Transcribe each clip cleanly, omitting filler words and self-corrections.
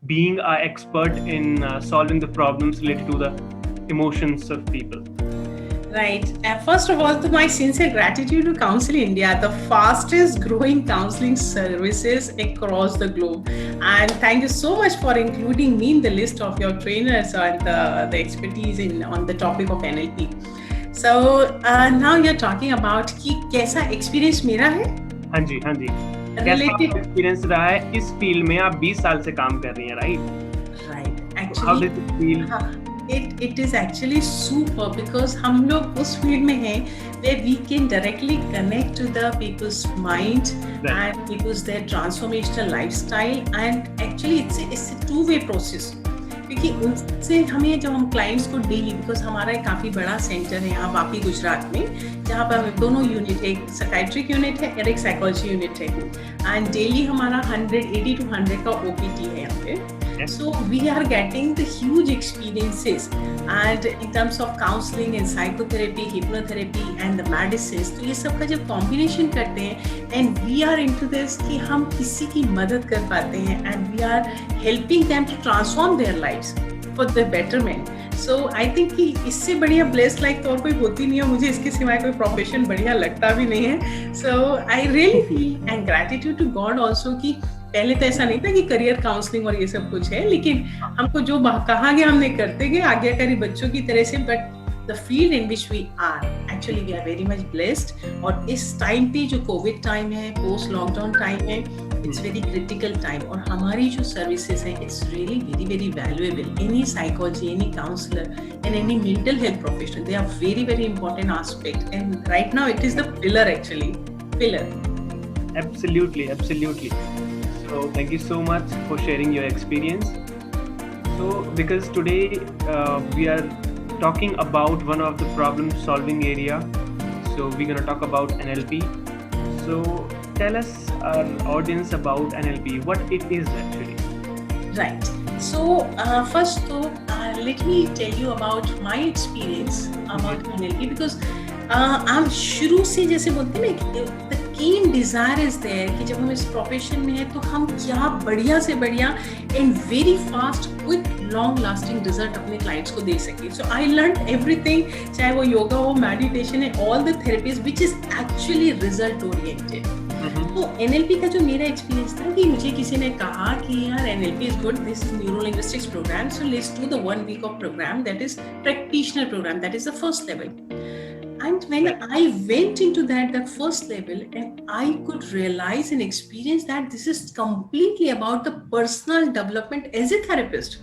being an expert in solving the problems related to the emotions of people. Right. First of all, to my sincere gratitude to Counsel India, the fastest growing counseling services across the globe. And thank you so much for including me in the list of your trainers and the expertise in on the topic of NLP. So now you're talking about कि कैसा experience मेरा है? हाँ जी, हाँ जी। कैसा Related. Experience रहा है इस फील्ड में? आप 20 साल से काम कर रही हैं, right? Right. How Actually, did it feel? it is actually super because हम लोग उस फील्ड में हैं where we can directly connect to the people's mind Right. and people's their transformational lifestyle, and actually it's a two-way process. क्योंकि उनसे हमें जब हम क्लाइंट्स को डेली, बिकॉज हमारा एक काफ़ी बड़ा सेंटर है यहाँ वापी गुजरात में, जहाँ पर हमें दोनों यूनिट है, एक साइकाइट्रिक यूनिट है और एक साइकोलॉजी यूनिट है, एंड डेली हमारा 180 to 100 का OPT है यहाँ पे. So we are getting the huge experiences, and in terms of counseling and psychotherapy, hypnotherapy and the medicines, तो ये सब का जब combination करते हैं and we are into this कि हम किसी की मदद कर पाते हैं and we are helping them to transform their lives for the betterment. So I think कि इससे बढ़िया blessed life तो और कोई होती नहीं है, मुझे इसके सिवाय कोई प्रोफेशन बढ़िया लगता भी नहीं है. So I really feel and gratitude to God also कि पहले तो ऐसा नहीं था कि करियर काउंसलिंग और ये सब कुछ है, लेकिन हमको जो कहा गया हमने करते गए आज्ञाकारी बच्चों की तरह से. But the field in which we are actually we are very much blessed. और इस टाइम पे जो कोविड टाइम है, पोस्ट लॉकडाउन टाइम है, इट्स वेरी क्रिटिकल टाइम, और हमारी जो सर्विसेज हैं it's really very very valuable. Any psychology, any counsellor and any mental health professional, they are very very important aspect, and right now it is the pillar actually. Absolutely, absolutely. So thank you so much for sharing your experience. So because today we are talking about one of the problem solving area, so we're gonna talk about NLP. So tell us our audience about NLP, what it is actually. Right. So first though, let me tell you about my experience about NLP, because I'm शुरू से जैसे बोलते हैं ना, the keen desire is there कि जब हम इस प्रोफेशन में हैं तो हम क्या बढ़िया से बढ़िया and very fast, quick, long lasting result अपने clients को दे सके. So I learned everything, चाहे वो योगा हो, meditation है, all the therapies which is actually result oriented. तो NLP का जो मेरा एक्सपीरियंस था कि मुझे किसी ने कहा कि यार NLP is good, this is neuro linguistics program, so let's do the 1 week of program, that is practitioner program, that is the first level. And when I went into that first level, and I could realize and experience that this is completely about the personal development as a therapist,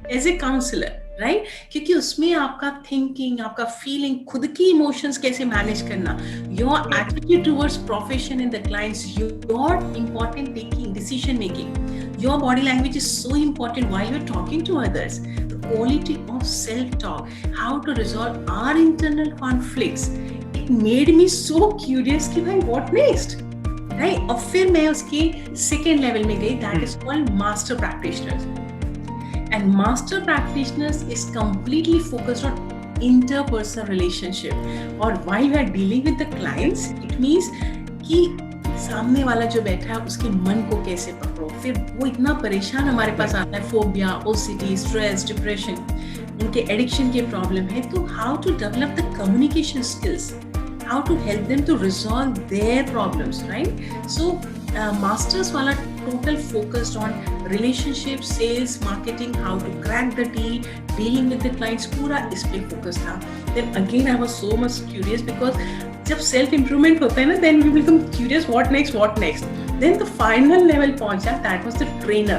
as a counselor, right क्योंकि उसमें आपका thinking, आपका feeling, खुद की emotions कैसे manage करना, your attitude towards profession and the clients, your important taking decision making, your body language is so important while you are talking to others, the quality of self talk, how to resolve our internal conflicts. It made me so curious कि भाई what next, right. और फिर मैं उसके second level में गई, that is called master practitioners. And master practitioners is completely focused on interpersonal relationship. Or while we are dealing with the clients, it means कि सामने वाला जो बैठा है उसके मन को कैसे पकड़ो. फिर वो इतना परेशान हमारे पास आता है, फोबिया, ओसीडी, स्ट्रेस, डिप्रेशन, उनके एडिक्शन के प्रॉब्लम है, तो how to develop the communication skills, how to help them to resolve their problems, right? So masters wala total focused on relationships, sales, marketing, how to crack the deal, dealing with the clients, पूरा इस पे focus था. Then again I was so much curious because जब self improvement होता है ना, then we become curious what next. Then the final level पहुंचा, that was the trainer.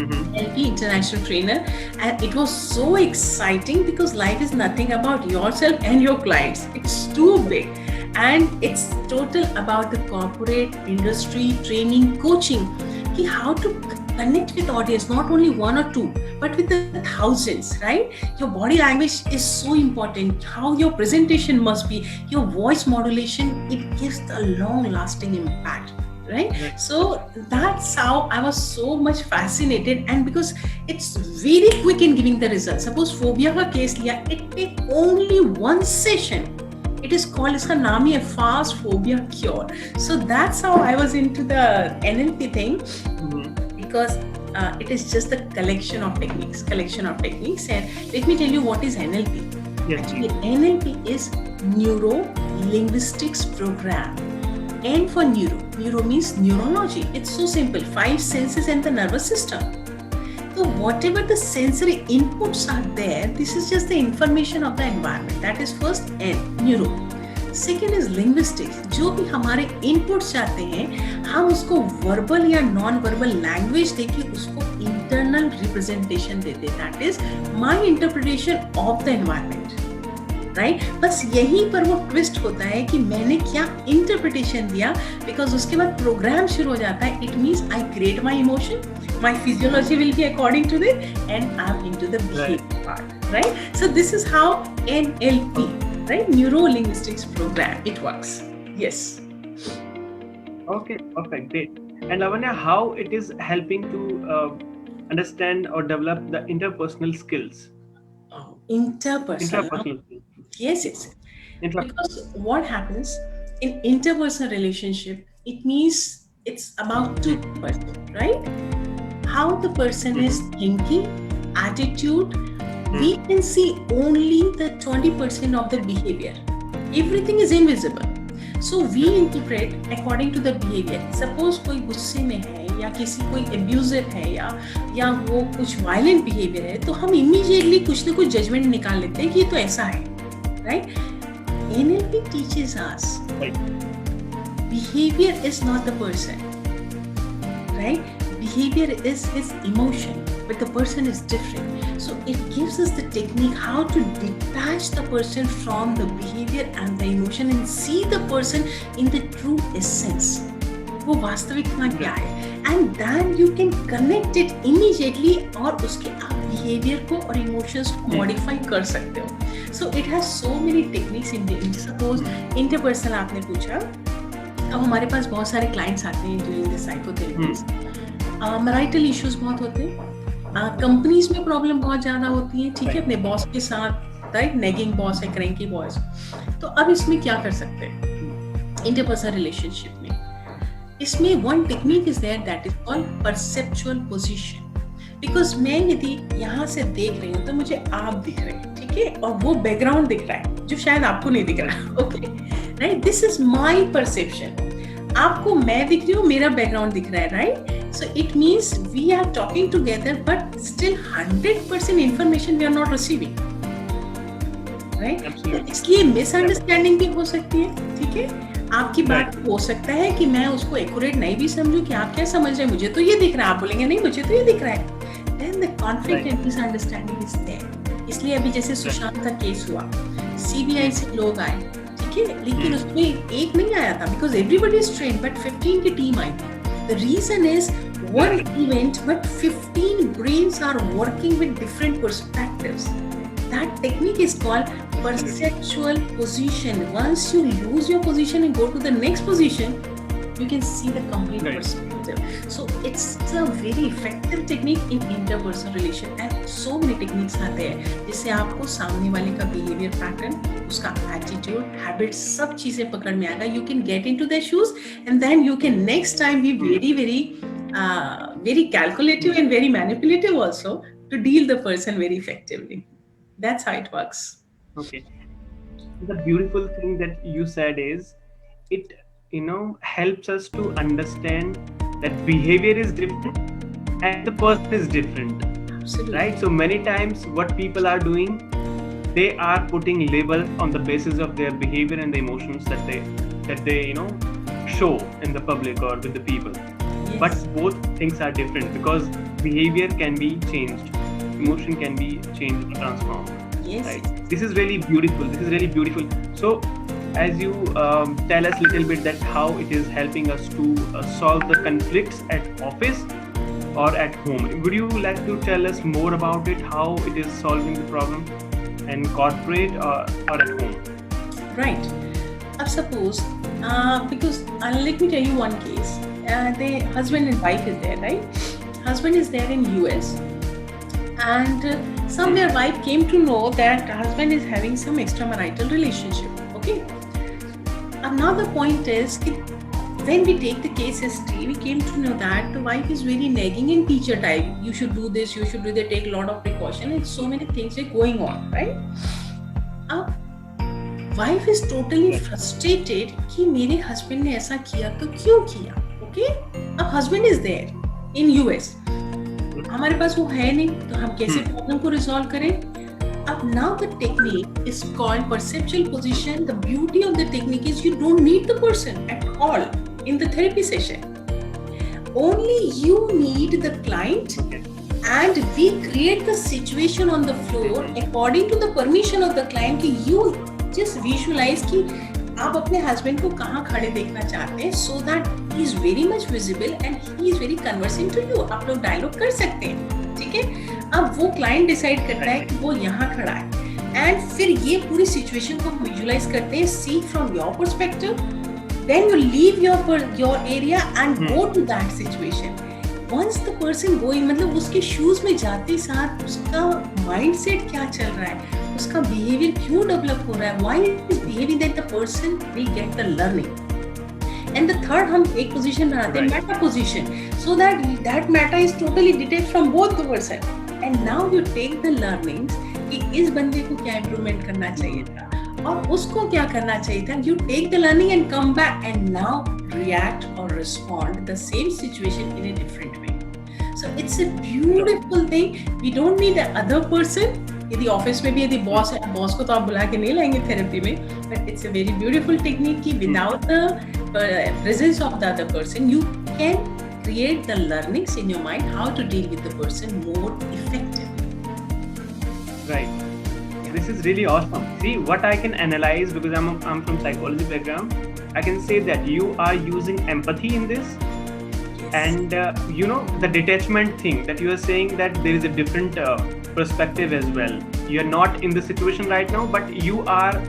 NLP international trainer, and it was so exciting because life is nothing about yourself and your clients, it's too big, and it's total about the corporate industry training, coaching, ki how to connect with audience, not only one or two but with the thousands, right? Your body language is so important, how your presentation must be, your voice modulation, it gives a long lasting impact, right? So that's how I was so much fascinated, and because it's very quick in giving the results. Suppose phobia का case लिया, it take only one session. It is called, इसका नाम ही है fast phobia cure. So that's how I was into the NLP thing, because it is just the collection of techniques. And let me tell you what is NLP. Yes, Actually, please. NLP is Neuro Linguistics Program. N for neuro means neurology. It's so simple, 5 senses and the nervous system. So whatever the sensory inputs are there, this is just the information of the environment. That is first N, neuro. Second is linguistics, जो भी हमारे inputs चाहते हैं हम उसको verbal या non verbal language देके उसको इंटरनल रिप्रेजेंटेशन देते हैं. That is my interpretation of the environment, right. बस यहीं पर वो ट्विस्ट होता है कि मैंने क्या इंटरप्रिटेशन दिया, बिकॉज उसके बाद प्रोग्राम शुरू हो जाता है. It means I create my emotion, my physiology will be according to this, and I'm into the behavior part, right? So this is how NLP, right? Neuro Linguistics Program, it works. Yes. Okay, perfect, great. And Lavanya, how it is helping to understand or develop the interpersonal skills? Oh, interpersonal. skills. Yes. Because what happens in interpersonal relationship, it means it's about two person, right? How the person is thinking, attitude. We can see only the 20% of the behavior. Everything is invisible. So we interpret according to the behavior. Suppose कोई गुस्से में है या किसी कोई abuser है या वो कुछ violent behavior है, तो हम immediately कुछ ना कुछ judgment निकाल लेते हैं कि ये तो ऐसा है, right? NLP teaches us behavior is not the person, right? Behavior is his emotion, but the person is different. So it gives us the technique how to detach the person from the behavior and the emotion and see the person in the true essence. वो वास्तविकता क्या है? And then you can connect it immediately और उसके आप behavior को और emotions को modify कर सकते हो. So it has so many techniques in the suppose interpersonal आपने पूछा. अब हमारे पास बहुत सारे clients आते हैं during the psychotherapy. Marital issues बहुत होते हैं, कंपनीज में प्रॉब्लम बहुत ज्यादा होती है, ठीक है, अपने बॉस के साथ, राइट, नेगिंग बॉस है, क्रैंकी बॉस. तो अब इसमें क्या कर सकते हैं इंटरपर्सनल रिलेशनशिप में? इसमें one technique is there that is called perceptual position. Because मैं यदि यहाँ से देख रही हूँ तो मुझे आप दिख रहे हैं, ठीक है, और वो बैकग्राउंड दिख रहा है जो शायद आपको नहीं दिख रहा. Okay, right, this is my perception. आपको मैं दिख रही हूँ, मेरा बैकग्राउंड दिख रहा है, right. So it means we are talking together, but still 100% information we are not receiving, right? इसलिए misunderstanding भी हो सकती है, ठीक है. आपकी बात हो सकता है कि मैं उसको accurate नहीं भी समझूं कि आप क्या समझ रहे हैं, मुझे तो ये दिख रहा है, आप बोलेंगे नहीं मुझे तो ये दिख रहा है. Then the conflict and misunderstanding is there. इसलिए अभी जैसे सुशांत का केस हुआ, CBI से लोग आए, ठीक है, लेकिन उसमें एक नहीं आया था because everybody is trained, but 15 की टीम आई थी. The reason is one event, but 15 brains are working with different perspectives. That technique is called perceptual position. Once you lose your position and go to the next position, you can see the complete perspective. So it's a very effective technique in interpersonal relation, and so many techniques are there जिससे आपको सामने वाले का behavior pattern, उसका attitude, habits, सब चीजें पकड़ में आएगा. You can get into their shoes, and then you can next time be very calculative and very manipulative also to deal the person very effectively. That's how it works. Okay. The beautiful thing that you said is it helps us to understand that behavior is different and the person is different. Absolutely. Right? So many times what people are doing, they are putting label on the basis of their behavior and the emotions that they show in the public or with the people. Yes. But both things are different because behavior can be changed, emotion can be changed or transformed. Yes. Right? This is really beautiful. So as you tell us a little bit that how it is helping us to solve the conflicts at office or at home. Would you like to tell us more about it, how it is solving the problem in corporate or at home? Right. Suppose, because let me tell you one case. The husband and wife is there, right? Husband is there in US, and somewhere wife came to know that husband is having some extramarital relationship. Okay. Another point is when we take the case history, we came to know that the wife is very nagging and teacher type. You should do this, you should do that, take a lot of precaution, and so many things are going on, right? Wife is totally frustrated कि मेरे husband ने ऐसा किया तो क्यों किया, okay? अब husband is there in US, हमारे पास वो है नहीं, तो हम कैसे प्रॉब्लम को रिजॉल्व करें? अब now the technique is called perceptual position. The beauty of the technique is you don't need the person at all in the therapy session. Only you need the client, and we create the situation on the floor according to the permission of the client. कि you just visualize कि आप अपने husband को कहाँ खड़े देखना चाहते हैं, so that he is very much visible and he is very conversing to you. आप लोग डायलॉग कर सकते हैं, ठीक है? अब वो क्लाइंट डिसाइड करता है कि वो यहाँ खड़ा है, एंड फिर ये पूरी सिचुएशन को विजुलाइज करते हैं, see from your perspective, then you leave your area and go to that situation. Once the person going, मतलब उसके शूज में जाते साथ उसका माइंडसेट क्या चल रहा है, उसका बिहेवियर क्यों डेवलप हो रहा है, why is behaving, that the person will get the learning. And the third, हम एक पोजीशन बनाते हैं, meta position, so that meta is totally detached from both the person. And now you take the learnings कि इस बंदे को क्या improvement करना चाहिए था और उसको क्या करना चाहिए था. You take the learning and come back and now react or respond the same situation in a different way. So it's a beautiful thing. We don't need the other person. यदि ऑफिस में भी यदि boss है, boss को तो आप बुला के नहीं लाएंगे थेरेपी में, but it's a very beautiful technique कि without the presence of the other person, you can create the learnings in your mind how to deal with the person more effectively. Right. This is really awesome. See, what I can analyze, because I'm from psychology background, I can say that you are using empathy in this. Yes. And the detachment thing that you are saying, that there is a different perspective as well. You are not in the situation right now, but you are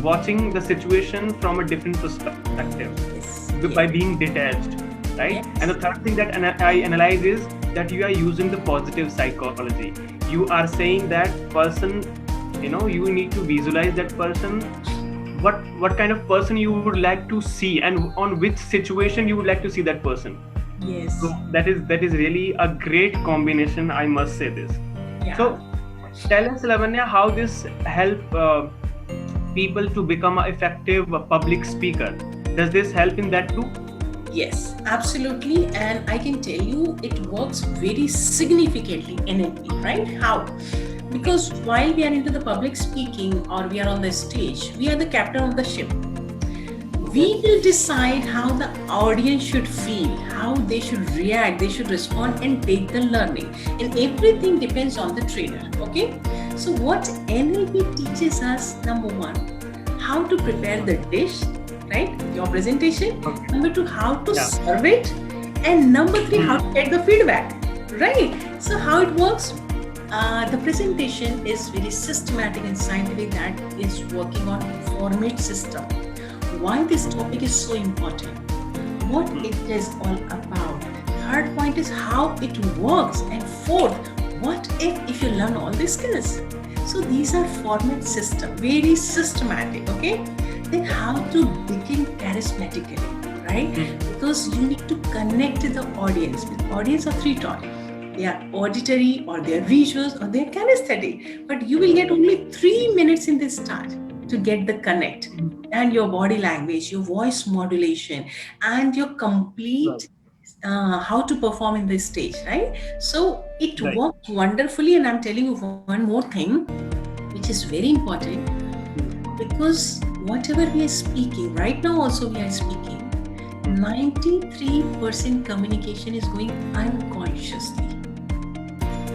watching the situation from a different perspective. Yes. By being detached, right? Yes. And the third thing that I analyze is that you are using the positive psychology. You are saying that person, you need to visualize that person, what kind of person you would like to see, and on which situation you would like to see that person. Yes. So that is really a great combination, I must say this. Yeah. So tell us, Lavanya, how this help people to become an effective public speaker. Does this help in that too? Yes, absolutely. And I can tell you it works very significantly in NLP, right? How? Because while we are into the public speaking or we are on the stage, we are the captain of the ship. We will decide how the audience should feel, how they should react, they should respond and take the learning. And everything depends on the trainer, okay? So what NLP teaches us, number one, how to prepare the dish, right? Your presentation. Okay. Number two, how to serve it. And number three, how to get the feedback, right? So how it works? The presentation is very systematic and scientific, that is working on format system. Why this topic is so important, what it is all about. Third point is how it works, and fourth, what if you learn all these skills. So these are format system, very systematic, okay? Then how to begin charismatically, right? Because you need to connect with the audience. With audience are three types. They are auditory, or they are visuals, or they are kinesthetic. But you will get only 3 minutes in this start to get the connect, and your body language, your voice modulation, and your complete how to perform in this stage, right? So it works wonderfully. And I'm telling you one more thing, which is very important, because whatever we are speaking right now, also we are speaking, 93% communication is going unconsciously.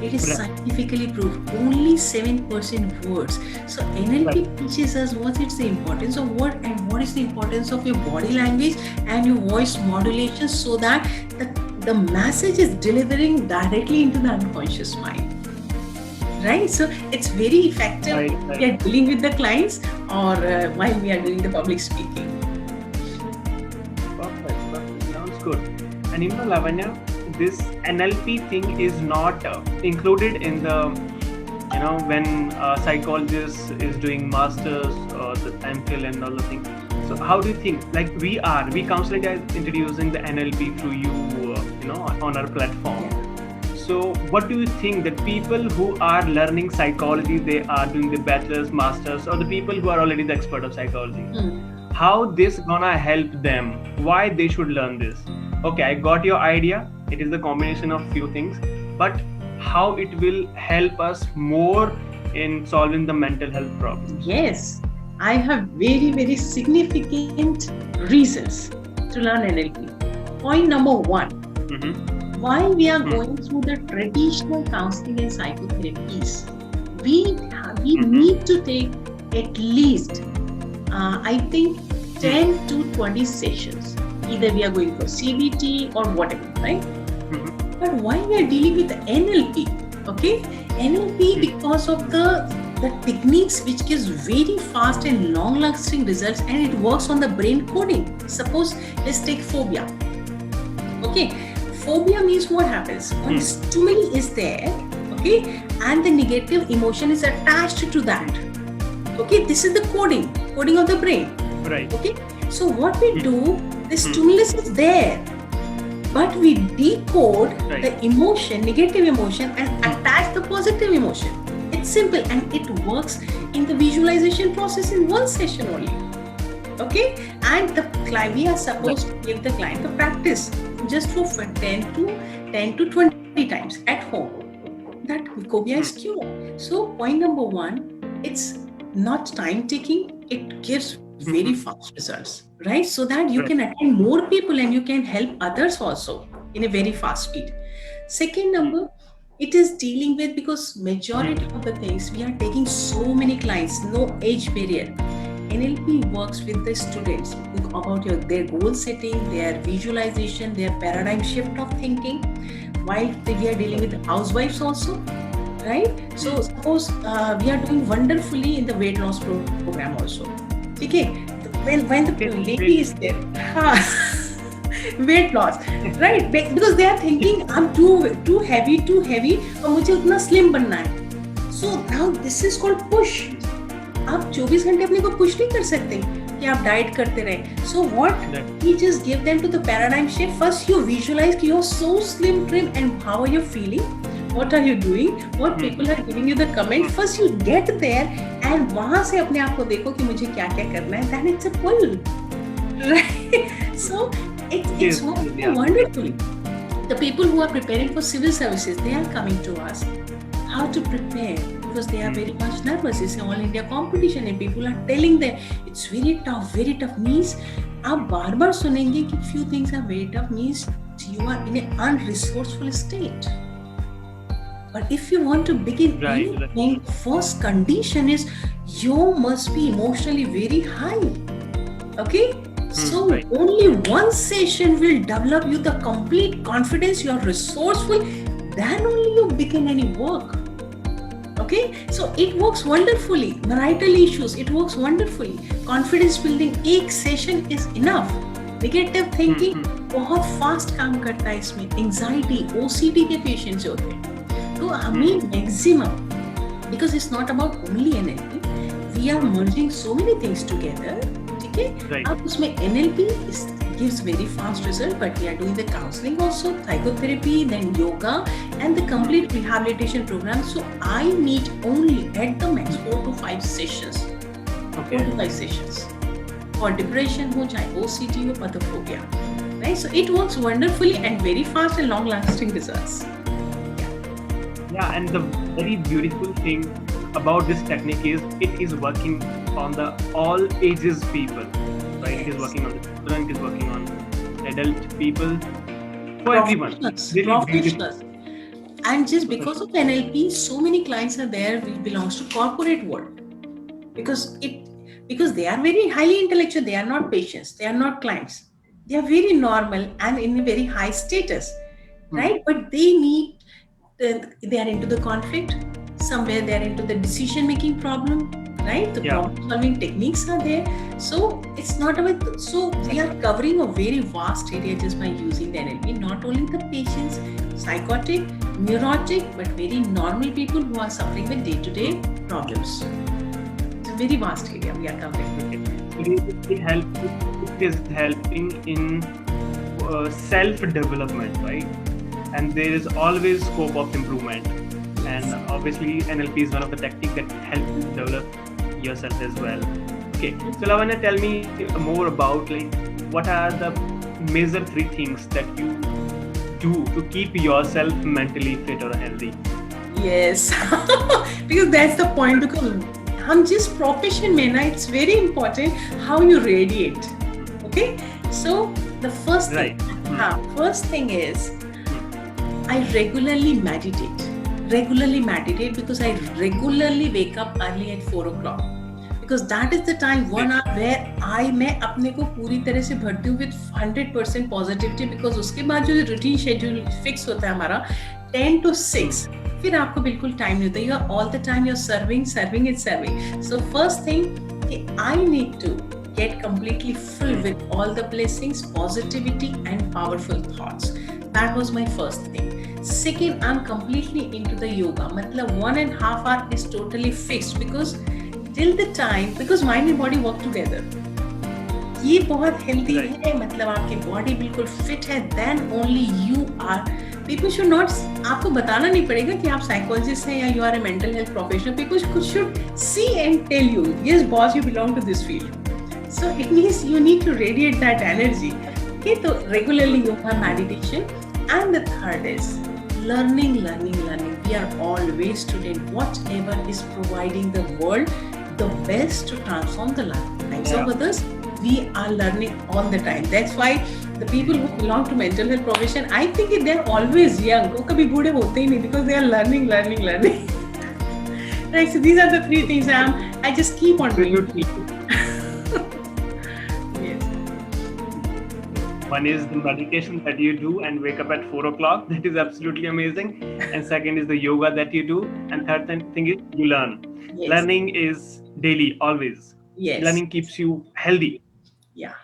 It is scientifically proved. Only 7% words. So NLP teaches us what is the importance of word, and what is the importance of your body language and your voice modulation, so that the message is delivering directly into the unconscious mind. Right? So it's very effective when we are dealing with the clients, or while we are doing the public speaking. Perfect. Sounds good. And Lavanya, this NLP thing is not included in the, when a psychologist is doing masters or the MPhil and all the things. So how do you think, like we counseling guys introducing the NLP through you, on our platform. So what do you think that people who are learning psychology, they are doing the bachelor's, masters, or the people who are already the expert of psychology, how this gonna help them? Why they should learn this? Okay, I got your idea. It is the combination of few things, but how it will help us more in solving the mental health problems? Yes, I have very, very significant reasons to learn NLP. Point number one, why we are going through the traditional counseling and psychotherapies. We need to take at least, I think, 10 to 20 sessions. Either we are going for CBT or whatever, right? But why we are dealing with NLP? Okay, NLP because of the techniques which gives very fast and long-lasting results, and it works on the brain coding. Suppose let's take phobia. Okay, phobia means what happens when the stimuli is there, okay, and the negative emotion is attached to that. Okay, this is the coding of the brain. Right. Okay, so what we do, the stimulus is there, but we decode the emotion, negative emotion, and attach the positive emotion. It's simple, and it works in the visualization process in one session only. Okay, and the client, we are supposed to give the client the practice just for 10 to 20 times at home. That phobia is cured. So point number one, it's not time taking, it gives very fast results, right? So that you can attend more people and you can help others also in a very fast speed. Second number, it is dealing with, because majority of the things we are taking so many clients, no age barrier. NLP works with the students about their goal setting, their visualization, their paradigm shift of thinking, while we are dealing with housewives also, right? So suppose we are doing wonderfully in the weight loss program also. Okay, when the lady is there, weight loss, right? Because they are thinking I'm too heavy, और मुझे उतना slim बनना है. So now this is called push. आप 24 घंटे अपने को push नहीं कर सकते कि आप डाइट करते रहे. So what? We just give them to the paradigm shift. First you visualize कि you're so slim, trim, and how are you feeling? What are you doing? What people are giving you the comment? First you get there and वहाँ से अपने आप को देखो कि मुझे क्या क्या करना है. Then it's a pull, right? So it's wonderful. The people who are preparing for civil services, they are coming to us. How to prepare, because they are very much nervous. It's an all India competition and people are telling them it's very tough means आप बार बार सुनेंगे कि few things are very tough means you are in an unresourceful state. But if you want to begin anything, first condition is you must be emotionally very high. Okay? So only one session will develop you the complete confidence, you are resourceful, then only you begin any work. Okay, so it works wonderfully. Marital issues, it works wonderfully. Confidence building, एक session is enough. Negative thinking बहुत fast काम करता है इसमें. Anxiety, OCD के patients होते हैं. तो हमें maximum, because it's not about only NLP, we are merging so many things together. ठीक है? अब उसमें NLP gives very fast result, but we are doing the counseling also, psychotherapy, then yoga, and the complete rehabilitation program. So I need only at the max 4 to 5 sessions. 4 to 5 sessions for depression हो चाहे OCD हो or the phobia, right? So it works wonderfully and very fast and long-lasting results. Yeah, and the very beautiful thing about this technique is it is working on the all ages people. Right? It is working on the children, it is working on adult people, for everyone. Professionals. And just because of NLP, so many clients are there which belongs to corporate world. Because they are very highly intellectual, they are not patients, they are not clients. They are very normal and in a very high status, right? But they are into the conflict, somewhere they are into the decision-making problem, right? The problem-solving techniques are there. So it's not about, so we are covering a very vast area just by using the NLP, not only the patients, psychotic, neurotic, but very normal people who are suffering with day-to-day problems. It's a very vast area we are covering. Okay. So it is helping in self-development, right? And there is always scope of improvement. And obviously, NLP is one of the techniques that help you develop yourself as well. Okay, so Lavanya, tell me more about like what are the major 3 things that you do to keep yourself mentally fit or healthy? Yes, because that's the point. Because हम जिस profession में ना, it's very important how you radiate. Okay, so the first thing, first thing is I regularly meditate because I regularly wake up early at 4 o'clock. Because that is the time, 1 hour where मैं अपने को पूरी तरह से भरती हूँ with 100% positivity. Because उसके बाद जो routine schedule fix होता है हमारा 10 to 6, फिर आपको बिल्कुल time नहीं होता. You are all the time you're serving. So first thing, I need to get completely filled with all the blessings, positivity and powerful thoughts. That was my first thing. Second, I'm completely into the yoga. मतलब 1.5 hours is totally fixed because till the time, because mind and body work together. ये बहुत healthy है, मतलब आपकी body बिल्कुल fit है, then only you are. People should not, आपको बताना नहीं पड़ेगा कि आप psychologist हैं या you are a mental health professional. People should see and tell you, yes boss, you belong to this field. So it means you need to radiate that energy. Okay, so regularly yoga, meditation, and the third is learning. We are always student. Whatever is providing the world the best to transform the lives of others, we are learning all the time. That's why the people who belong to mental health profession, I think they're always young. वो कभी बूढ़े होते ही नहीं because they are learning. Right, so these are the 3 things I just keep on doing. Yes. One is the meditation that you do and wake up at 4 o'clock. That is absolutely amazing. And second is the yoga that you do. And third thing is you learn. Yes. Learning is daily, always. Yes. Learning keeps you healthy. Yeah.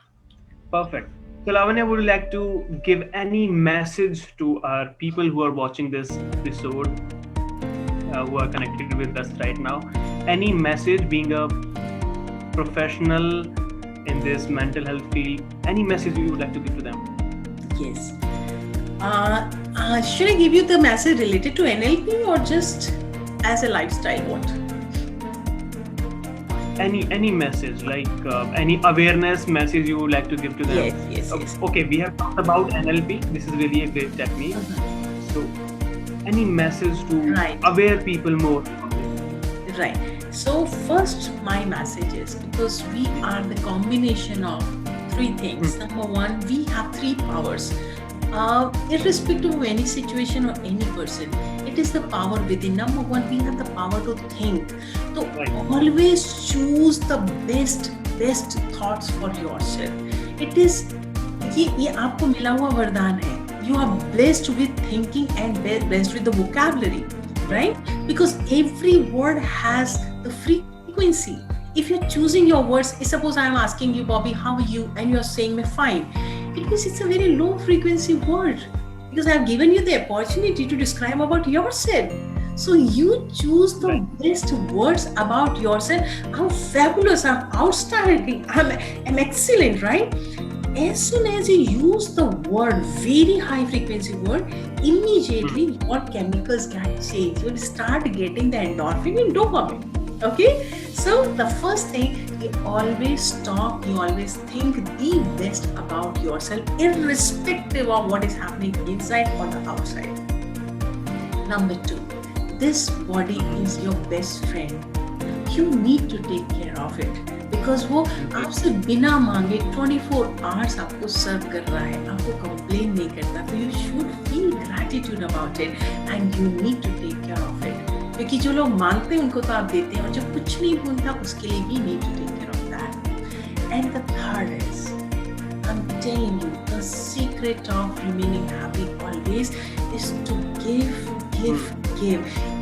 Perfect. So Lavanya, would you like to give any message to our people who are watching this episode, who are connected with us right now? Any message, being a professional in this mental health field, any message you would like to give to them? Yes. Should I give you the message related to NLP or just as a lifestyle? What? Any message, like any awareness message you would like to give to them? Yes. Okay, we have talked about NLP. This is really a great technique. So, any message to aware people more? Right. So first, my message is, because we are the combination of 3 things. Number 1, we have 3 powers. Irrespective of any situation or any person, it is the power within. Number 1, we have the power to think. So always choose the best thoughts for yourself. It is ये आपको मिला हुआ वरदान है. You are blessed with thinking and blessed with the vocabulary, right? Because every word has the frequency. If you're choosing your words, suppose I'm asking you, Bobby, how are you? And you're saying me fine. It means it's a very low frequency word because I've given you the opportunity to describe about yourself. So you choose the best words about yourself. I'm fabulous, I'm outstanding, I'm excellent, right? As soon as you use the word, very high frequency word, immediately your chemicals get changed. You'll start getting the endorphin and dopamine. Okay, so the first thing, you always talk, you always think the best about yourself, irrespective of what is happening inside or the outside. Number 2, this body is your best friend. You need to take care of it because वो आपसे बिना मांगे 24 hours आपको सर्व कर रहा है, आपको complain नहीं करता. तो you should feel gratitude about it and you need to take care of it. क्योंकि जो लोग मांगते हैं उनको तो आप देते हैं और जो कुछ नहीं बोलता उसके लिए भी need to take care of that. And the third is, I'm telling you, the secret of remaining happy always is to give.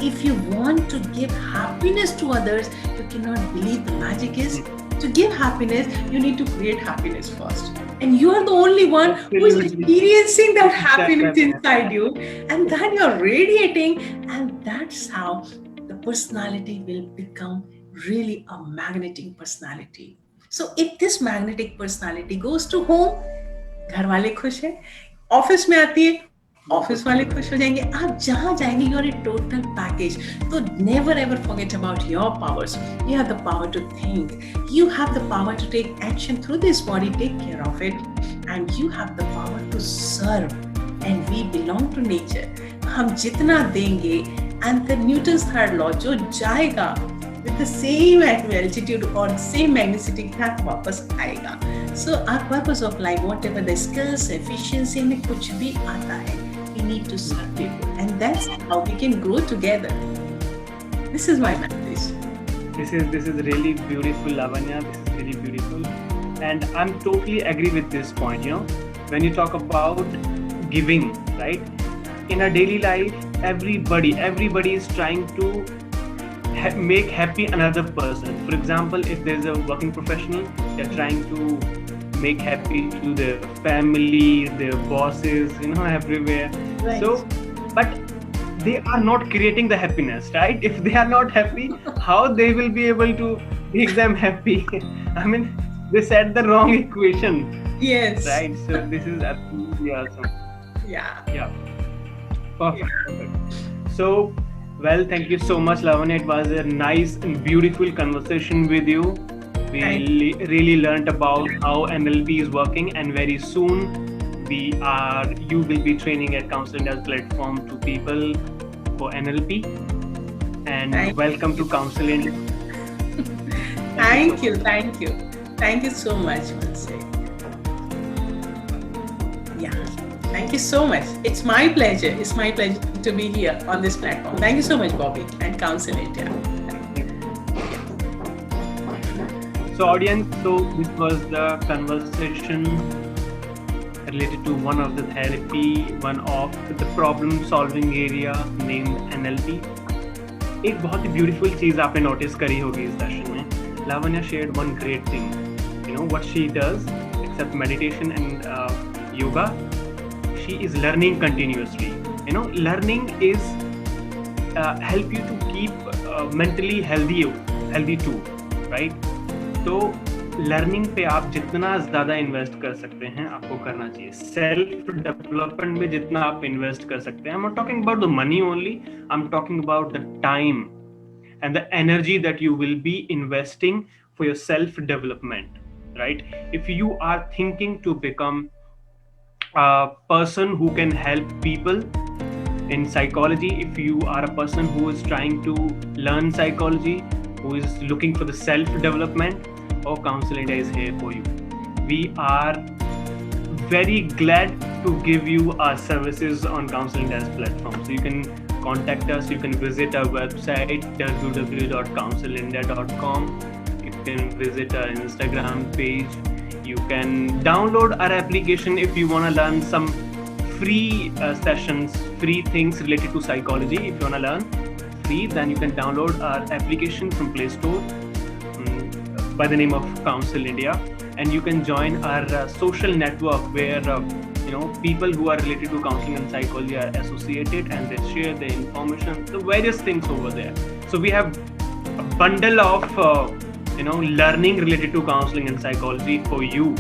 If you want to give happiness to others, you cannot believe the magic is to give happiness, you need to create happiness first. And you are the only one who is experiencing that happiness inside you, and then you're radiating, and that's how the personality will become really a magnetic personality. So if this magnetic personality goes to home, घर वाले खुश हैं, office में आती है, office वाले खुश हो जाएंगे, आप जहां जाएंगे you are a total package. तो never ever forget about your powers. You have the power to think, you have the power to take action through this body, take care of it, and you have the power to serve. And we belong to nature. हम जितना देंगे, and the Newton's third law जो जाएगा with the same altitude or same magnetic path वापस आएगा. So our purpose of life, whatever the skills, efficiency में कुछ भी आता है, we need to serve people, and that's how we can grow together. This is my message. This is really beautiful, Lavanya. This is really beautiful, and I'm totally agree with this point. You know, when you talk about giving, right? In our daily life, everybody is trying to make happy another person. For example, if there's a working professional, they're trying to make happy to their family, their bosses, you know, everywhere. Right. So, but they are not creating the happiness, right? If they are not happy, how they will be able to make them happy? I mean, they set the wrong equation. Yes. Right. So this is absolutely awesome. Yeah. Perfect. So, well, thank you so much, Lavanya. It was a nice and beautiful conversation with you. We really learned about how NLP is working, and very soon you will be training at Counsel India's platform to people for NLP. And welcome to Counsel India. Thank you so much, Mansi. Yeah, thank you so much. It's my pleasure to be here on this platform. Thank you so much, Bobby, and Counsel India. So audience, this was the conversation related to one of the problem solving area named NLP. एक बहुत ही beautiful चीज आपने notice करी होगी इस session में. Lavanya shared one great thing. You know what she does, except meditation and yoga, she is learning continuously. You know, learning is help you to keep mentally healthy too, right? तो learning पे आप जितना ज़्यादा invest कर सकते हैं आपको करना चाहिए. सेल्फ डेवलपमेंट में जितना आप इन्वेस्ट कर सकते हैं. I'm not talking about the money only. I'm talking about the time and the energy that you will be investing for your self development, right? If you are thinking to become a person who can help people in psychology, if you are a person who is trying to learn psychology, who is looking for the self-development, Counsel India is here for you. We are very glad to give you our services on Counsel India's platform. So you can contact us, you can visit our website www.counselindia.com, you can visit our Instagram page, you can download our application if you want to learn some free sessions, free things related to psychology. If you want to learn free, then you can download our application from Play Store by the name of Counsel India, and you can join our social network where people who are related to counseling and psychology are associated, and they share the information, the various things over there. So we have a bundle of learning related to counseling and psychology for you.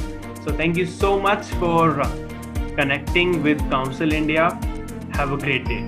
So thank you so much for connecting with Counsel India. Have a great day.